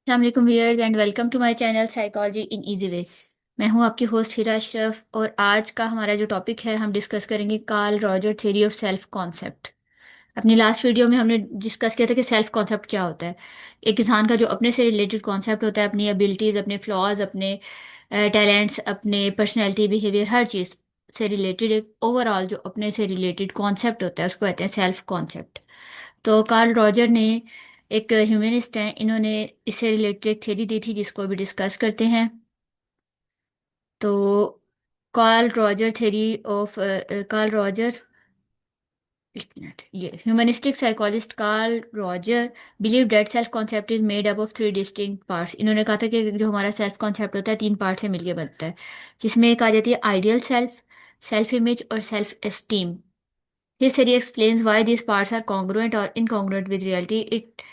अस्सलाम viewers and welcome to my channel psychology in easy way. मैं हूं आपकी होस्ट हिरा अशरफ और आज का हमारा जो टॉपिक है हम डिस्कस करेंगे Carl Roger theory of self concept. अपनी लास्ट वीडियो में हमने डिस्कस किया था कि सेल्फ कॉन्सेप्ट क्या होता है। एक इंसान का जो अपने से रिलेटेड कॉन्सेप्ट होता है, अपनी एबिलिटीज़, अपने फ्लॉज, अपने टैलेंट्स, अपने पर्सनैलिटी, बिहेवियर, हर चीज़ से रिलेटेड एक ओवरऑल जो अपने से रिलेटेड कॉन्सेप्ट होता है उसको कहते हैं सेल्फ कॉन्सेप्ट। तो कार्ल रॉजर ने, एक ह्यूमनिस्ट हैं, इन्होंने इससे रिलेटेड एक थ्योरी दी थी जिसको अभी डिस्कस करते हैं। तो Carl Roger theory of Carl Roger एक मिनट, ये humanistic psychologist Carl Roger believe that self concept is made up of three distinct parts. इन्होंने कहा था कि जो हमारा सेल्फ कॉन्सेप्ट होता है तीन पार्ट से मिलकर बनता है, जिसमें एक आ जाती है आइडियल सेल्फ, सेल्फ इमेज और self esteem. His theory explains why these parts are congruent or incongruent with reality. It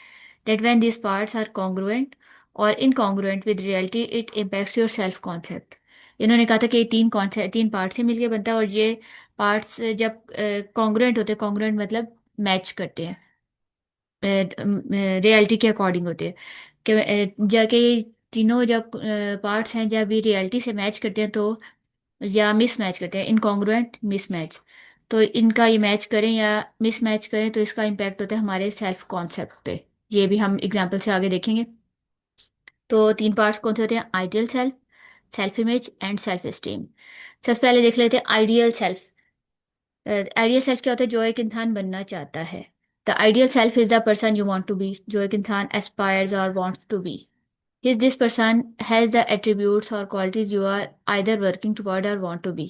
that when these parts are congruent or incongruent with reality, it impacts your self concept. इन्होंने कहा था कि ये तीन concept तीन part से मिलकर बनता है और ये पार्ट्स जब कॉन्ग्रुएंट होते हैं, कॉन्ग्रुएंट मतलब मैच करते हैं, रियलिटी के अकॉर्डिंग होते हैं कि जाके ये तीनों जब पार्ट्स हैं जब ये रियलिटी से मैच करते हैं तो, या मिस मैच करते हैं, इनकॉन्ग्रुएंट मिस मैच, तो इनका ये मैच करें या मिस मैच करें तो इसका इम्पैक्ट होता है हमारे सेल्फ कॉन्सेप्ट पे। ये भी हम एग्जाम्पल से आगे देखेंगे। तो तीन पार्ट्स कौन से होते हैं? Ideal self, self image and self esteem. सबसे पहले देख लेते हैं आइडियल सेल्फ। आइडियल सेल्फ क्या होता है? जो एक इंसान बनना चाहता है। The ideal self is the person you want to be, जो एक इंसान एस्पायर्स और wants to be. Is this person has the attributes or qualities you are either working toward or want to be.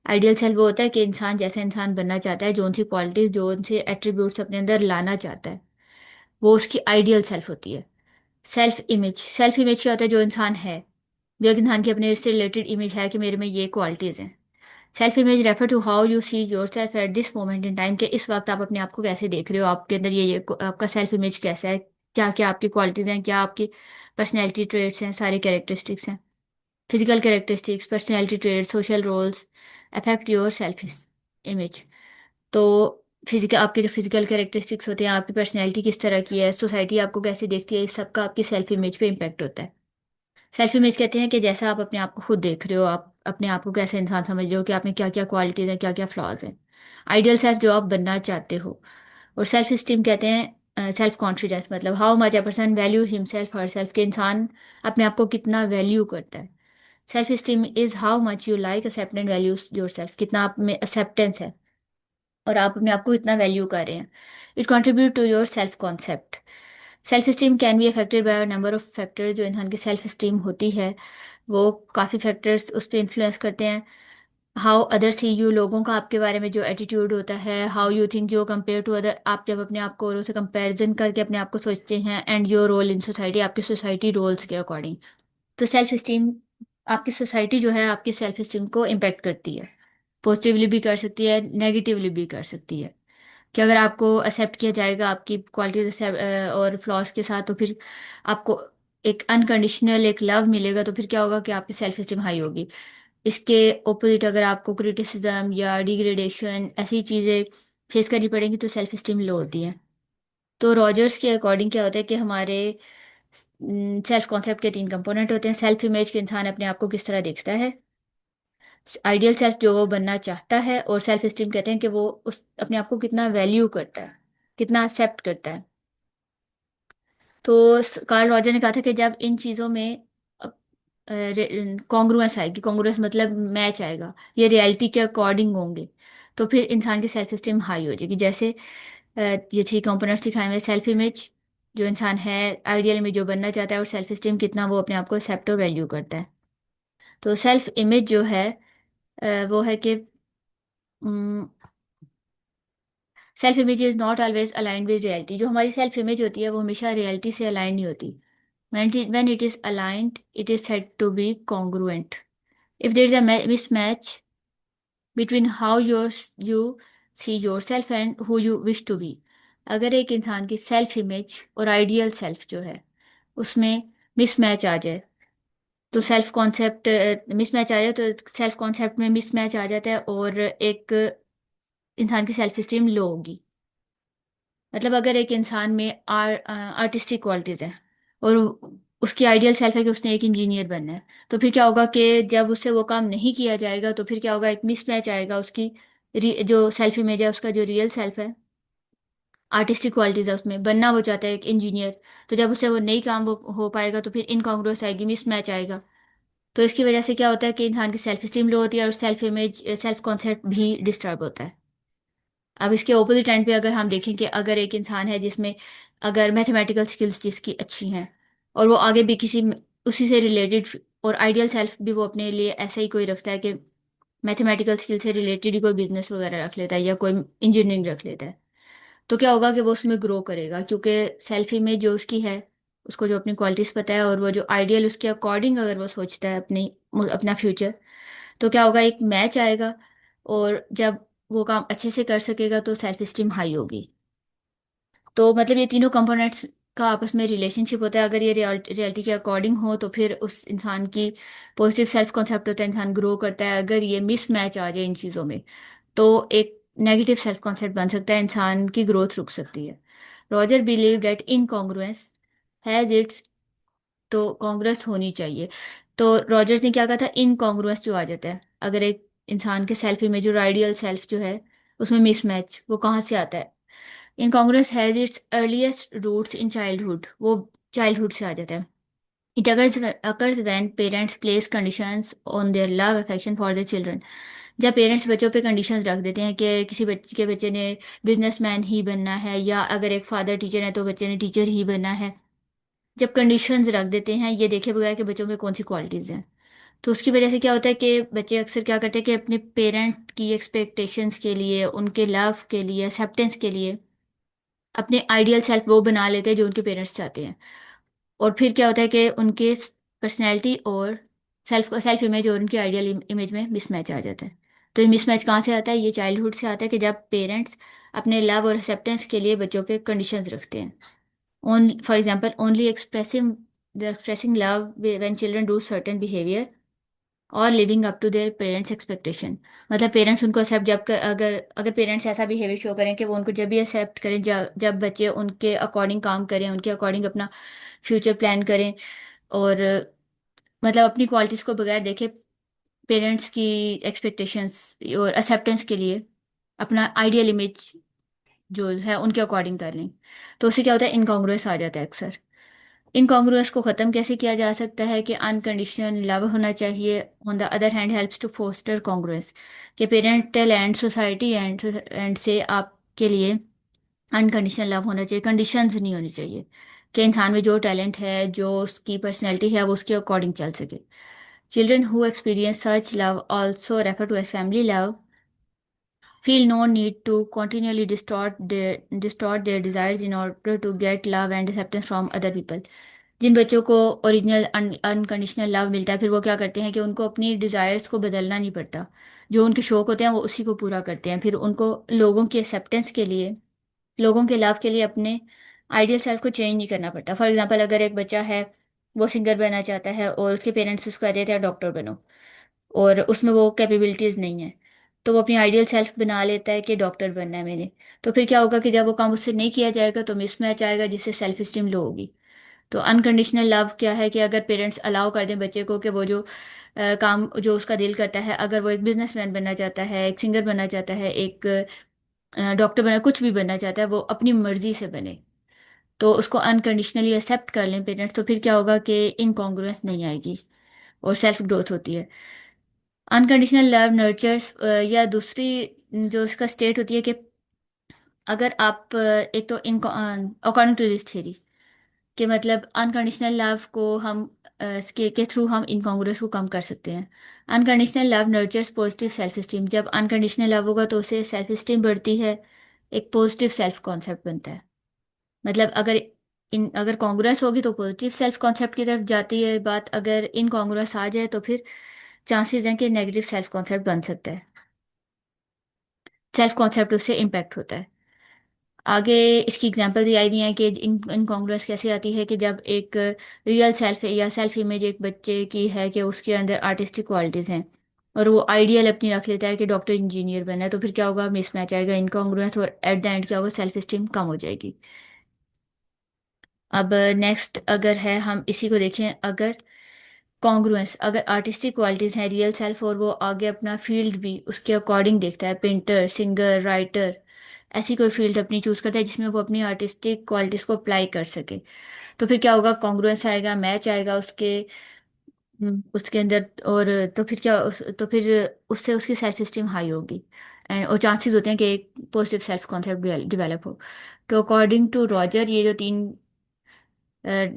Ideal self वो होता है कि इंसान जैसा इंसान बनना चाहता है, जो सी क्वालिटीज, जो से एट्रीब्यूट्स अपने अंदर लाना चाहता है, वो उसकी आइडियल सेल्फ होती है। सेल्फ इमेज, सेल्फ इमेज क्या होता है? जो इंसान है, जो एक इंसान की अपने से रिलेटेड इमेज है कि मेरे में ये क्वालिटीज हैं। Self image refer to how you see your self at this moment in time, के इस वक्त आप अपने आप को कैसे देख रहे हो, आपके अंदर ये आपका सेल्फ इमेज कैसा है, क्या क्या आपकी क्वालिटीज हैं, क्या आपकी पर्सनैलिटी ट्रेट्स हैं, सारे कैरेक्टरिस्टिक्स हैं। Physical characteristics, personality traits, social roles affect your self image. तो फिजिकल, आपके जो फिजिकल कैरेक्टरिस्टिक्स होते हैं, आपकी पर्सनैलिटी किस तरह की है, सोसाइटी आपको कैसे देखती है, इस सब का आपकी सेल्फ इमेज पे इम्पेक्ट होता है। सेल्फ इमेज कहते हैं कि जैसा आप अपने आप को खुद देख रहे हो, आप अपने आप को कैसे इंसान समझ रहे हो, कि आप में क्या क्या क्वालिटीज हैं, क्या क्या फ्लॉज हैं। आइडियल सेल्फ जो आप बनना चाहते हो। और सेल्फ स्टीम कहते हैं सेल्फ कॉन्फिडेंस, मतलब how much a person value himself her self, के इंसान अपने आप को कितना वैल्यू करता है। Self esteem is how much you like accept and value your self, कितना आप में एक्सेप्टेंस है और आप अपने आप को इतना वैल्यू कर रहे हैं। It contribute to your self concept. Self esteem can be affected by number of factor. जो इंसान की सेल्फ स्टीम होती है वो काफ़ी फैक्टर्स उस पर इन्फ्लुएंस करते हैं। हाउ अदर सी यू, लोगों का आपके बारे में जो एटीट्यूड होता है। How you think you compare to other, आप जब अपने आप को औरों से कंपैरिजन करके अपने आप को सोचते हैं। And your role in society, आपकी सोसाइटी रोल्स के अकॉर्डिंग। तो सेल्फ स्टीम, आपकी सोसाइटी जो है आपकी सेल्फ स्टीम को इम्पेक्ट करती है। पॉजिटिवली भी कर सकती है, नेगेटिवली भी कर सकती है। कि अगर आपको एक्सेप्ट किया जाएगा आपकी क्वालिटीज और फ्लॉज के साथ, तो फिर आपको एक अनकंडीशनल एक लव मिलेगा, तो फिर क्या होगा कि आपकी सेल्फ स्टीम हाई होगी। इसके ओपोजिट अगर आपको क्रिटिसिज्म या डिग्रेडेशन ऐसी चीज़ें फेस करनी पड़ेंगी तो सेल्फ स्टीम लो होती है। तो रॉजर्स के अकॉर्डिंग क्या होता है कि हमारे सेल्फ कॉन्सेप्ट के तीन कंपोनेंट होते हैं। सेल्फ इमेज, के इंसान अपने आप को किस तरह देखता है। आइडियल सेल्फ, जो वो बनना चाहता है। और सेल्फ स्टीम कहते हैं कि वो उस अपने आप को कितना वैल्यू करता है, कितना एक्सेप्ट करता है। तो कार्ल रॉजर ने कहा था कि जब इन चीज़ों में कॉन्ग्रुएंस आएगी, कॉन्ग्रुएंस मतलब मैच आएगा, ये रियलिटी के अकॉर्डिंग होंगे, तो फिर इंसान की सेल्फ स्टीम हाई हो जाएगी। जैसे ये थ्री कंपोनेंट्स दिखाए हुए, सेल्फ इमेज, जो इंसान है आइडियल में जो बनना चाहता है, और सेल्फ स्टीम, कितना वो अपने आप को एक्सेप्ट और वैल्यू करता है। तो सेल्फ इमेज जो है वो है कि self image is not always aligned with reality. जो हमारी सेल्फ इमेज होती है वो हमेशा रियलिटी से अलाइन नहीं होती। when it is aligned, it is said to be congruent. If there is a mismatch between how you see yourself and who you wish to be, अगर एक इंसान की सेल्फ इमेज और आइडियल सेल्फ जो है उसमें मिसमैच आ जाए, तो सेल्फ कॉन्सेप्ट मिसमैच आ जाए, तो सेल्फ कॉन्सेप्ट में मिसमैच आ जाता है और एक इंसान की सेल्फ स्टीम लो होगी। मतलब अगर एक इंसान में आर्टिस्टिक क्वालिटीज है और उसकी आइडियल सेल्फ है कि उसने एक इंजीनियर बनना है। तो फिर क्या होगा कि जब उससे वो काम नहीं किया जाएगा तो फिर क्या होगा, एक मिसमैच आएगा उसकी जो सेल्फ इमेज है, उसका जो रियल सेल्फ है, आर्टिस्टिक क्वालिटीज है उसमें, बनना वो चाहता है एक इंजीनियर। तो जब उससे वो नई काम वो हो पाएगा तो फिर इनकॉन्ग्रुएंस आएगी, मिसमैच आएगा। तो इसकी वजह से क्या होता है कि इंसान की सेल्फ स्टीम लो होती है और सेल्फ इमेज, सेल्फ कॉन्सेप्ट भी डिस्टर्ब होता है। अब इसके ओपोजिट एंड पे अगर हम देखें कि अगर एक इंसान है जिसमें अगर मैथमेटिकल स्किल्स जिसकी अच्छी हैं, और वो आगे भी किसी उसी से रिलेटेड, और आइडियल सेल्फ भी वो अपने लिए ऐसा ही कोई रखता है कि मैथमेटिकल स्किल से रिलेटेड ही कोई बिजनेस वगैरह रख लेता है या कोई इंजीनियरिंग रख लेता है, तो क्या होगा कि वो उसमें ग्रो करेगा, क्योंकि सेल्फ इमेज जो उसकी है, उसको जो अपनी क्वालिटीज पता है और वो जो आइडियल उसके अकॉर्डिंग अगर वो सोचता है अपनी अपना फ्यूचर, तो क्या होगा, एक मैच आएगा। और जब वो काम अच्छे से कर सकेगा तो सेल्फ स्टीम हाई होगी। तो मतलब ये तीनों कंपोनेंट्स का आपस में रिलेशनशिप होता है। अगर ये रियलिटी के अकॉर्डिंग हो तो फिर उस इंसान की पॉजिटिव सेल्फ कॉन्सेप्ट होता है, इंसान ग्रो करता है। अगर ये मिसमैच आ जाए इन चीज़ों में तो एक नेगेटिव सेल्फ कॉन्सेप्ट बन सकता है, इंसान की ग्रोथ रुक सकती है। Roger believe that incongruence has its, तो कॉन्ग्रेस होनी चाहिए। तो रॉजर्स ने क्या कहा था, इनकॉन्ग्रुएंस जो आ जाता है अगर एक इंसान के सेल्फ इमेज और आइडियल सेल्फ जो है उसमें मिसमैच, वो कहाँ से आता है। Incongruence has its earliest roots in childhood, वो चाइल्डहुड से आ जाता है। It occurs when parents place conditions on their love affection for their children. जब पेरेंट्स बच्चों पे कंडीशंस रख देते हैं कि किसी बच्चे ने बिजनेसमैन ही बनना है, या अगर एक फादर टीचर है तो बच्चे ने टीचर ही बनना है, जब कंडीशंस रख देते हैं ये देखे बगैर कि बच्चों में कौन सी क्वालिटीज़ हैं, तो उसकी वजह से क्या होता है कि बच्चे अक्सर क्या करते हैं कि अपने पेरेंट की एक्सपेक्टेशंस के लिए, उनके लव के लिए, एक्सेप्टेंस के लिए अपने आइडियल सेल्फ वो बना लेते हैं जो उनके पेरेंट्स चाहते हैं। और फिर क्या होता है कि उनके पर्सनैलिटी और सेल्फ सेल्फ इमेज और उनकी आइडियल इमेज में मिसमैच आ जाता है। तो ये मिसमैच कहाँ से आता है, ये चाइल्डहुड से आता है कि जब पेरेंट्स अपने लव और एक्सेप्टेंस के लिए बच्चों पे कंडीशंस रखते हैं। On for example only expressing love when children do certain behavior और living up to their parents expectation. मतलब पेरेंट्स उनको एक्सेप्ट अगर अगर पेरेंट्स ऐसा बिहेवियर शो करें कि वो उनको जब भी एक्सेप्ट करें जब बच्चे उनके अकॉर्डिंग काम करें, उनके अकॉर्डिंग अपना फ्यूचर प्लान करें, और मतलब अपनी क्वालिटीज़ को बगैर देखे पेरेंट्स की एक्सपेक्टेशंस और एक्सेप्टेंस के लिए अपना आइडियल इमेज जो है उनके अकॉर्डिंग कर लें, तो उससे क्या होता है, इनकॉन्ग्रुएंस आ जाता है अक्सर। इनकॉन्ग्रुएंस को ख़त्म कैसे किया जा सकता है कि अनकंडीशनल लव होना चाहिए। On the other hand helps to foster congruence, कि पेरेंटल एंड सोसाइटी एंड से आपके लिए अनकंडीशनल लव होना चाहिए, कंडीशंस नहीं होनी चाहिए। कि इंसान में जो टैलेंट है, जो उसकी पर्सनैलिटी है, वो उसके अकॉर्डिंग चल सके। Children who experience such love also refer to as family love feel no need to continually distort their desires in order to get love and acceptance from other people। जिन बच्चों को original unconditional love मिलता है, फिर वो क्या करते हैं कि उनको अपनी डिज़ायर्स को बदलना नहीं पड़ता। जो उनके शौक होते हैं वो उसी को पूरा करते हैं। फिर उनको लोगों की एक्सेप्टेंस के लिए, लोगों के लव के लिए अपने आइडियल सेल्फ को चेंज नहीं करना पड़ता। फॉर एग्जाम्पल अगर एक बच्चा है, वो सिंगर बनना चाहता है और उसके पेरेंट्स उसको कहते हैं डॉक्टर बनो, और उसमें वो कैपेबिलिटीज नहीं है, तो वो अपनी आइडियल सेल्फ बना लेता है कि डॉक्टर बनना है मैंने। तो फिर क्या होगा कि जब वो काम उससे नहीं किया जाएगा तो मिसमैच आएगा, जिससे सेल्फ स्टीम लो होगी। तो अनकंडीशनल लव क्या है कि अगर पेरेंट्स अलाउ कर दें बच्चे को कि वो जो काम जो उसका दिल करता है, अगर वो एक बिजनेसमैन बनना चाहता है, एक सिंगर बनना चाहता है, एक डॉक्टर बना, कुछ भी बनना चाहता है, वो अपनी मर्जी से बने, तो उसको अनकंडीशनली एक्सेप्ट कर लें पेरेंट्स, तो फिर क्या होगा कि इनकॉन्ग्रुएंस नहीं आएगी और सेल्फ ग्रोथ होती है। अनकंडीशनल लव नर्चर्स, या दूसरी जो इसका स्टेट होती है कि अगर आप एक तो in according to this theory, कि मतलब अनकंडीशनल लव को हम के थ्रू हम इनकॉन्ग्रुएंस को कम कर सकते हैं। Unconditional love nurtures positive self esteem, जब अनकंडीशनल लव होगा तो उससे सेल्फ स्टीम बढ़ती है, एक पॉजिटिव सेल्फ कॉन्सेप्ट बनता है। मतलब अगर कॉन्ग्रुएंस होगी तो पॉजिटिव सेल्फ कॉन्सेप्ट की तरफ जाती है बात, अगर इनकॉन्ग्रुएंस आ जाए तो फिर चांसेस हैं कि नेगेटिव सेल्फ कॉन्सेप्ट बन सकता है, सेल्फ कॉन्सेप्ट उससे इम्पैक्ट होता है। आगे इसकी एग्जांपल्स ये आई भी हैं कि इनकॉन्ग्रुएंस कैसे आती है कि जब एक रियल सेल्फ या सेल्फ इमेज एक बच्चे की है कि उसके अंदर आर्टिस्टिक क्वालिटीज़ हैं, और वो आइडियल अपनी रख लेता है कि डॉक्टर इंजीनियर बनना है, तो फिर क्या होगा, मिसमैच आएगा, इनकॉन्ग्रुएंस, और एट द एंड क्या होगा, सेल्फ स्टीम कम हो जाएगी। अब नेक्स्ट अगर है, हम इसी को देखें, अगर कॉन्ग्रुएंस, अगर आर्टिस्टिक क्वालिटीज हैं, रियल सेल्फ, और वो आगे अपना फील्ड भी उसके अकॉर्डिंग देखता है, पेंटर, सिंगर, राइटर, ऐसी कोई फील्ड अपनी चूज करता है जिसमें वो अपनी आर्टिस्टिक क्वालिटीज को अप्लाई कर सके, तो फिर क्या होगा, कॉन्ग्रुएंस आएगा, मैच आएगा उसके उसके अंदर। और तो फिर क्या तो फिर उससे उसकी सेल्फ स्टीम हाई होगी, एंड और चांसेस होते हैं कि एक पॉजिटिव सेल्फ कॉन्सेप्ट डेवलप हो। तो अकॉर्डिंग टू रॉजर, ये जो तीन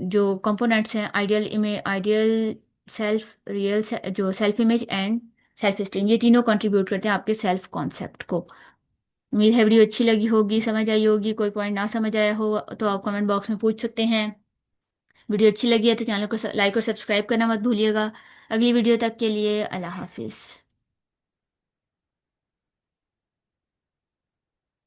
जो कंपोनेंट्स हैं, आइडियल सेल्फ, रियल जो self image and self esteem, ये तीनों कंट्रीब्यूट करते हैं आपके सेल्फ कॉन्सेप्ट को। उम्मीद है वीडियो अच्छी लगी होगी, समझ आई होगी। कोई पॉइंट ना समझ आया हो तो आप कमेंट बॉक्स में पूछ सकते हैं। वीडियो अच्छी लगी है तो चैनल को लाइक और सब्सक्राइब करना मत भूलिएगा। अगली वीडियो तक के लिए अल्लाह हाफिज़।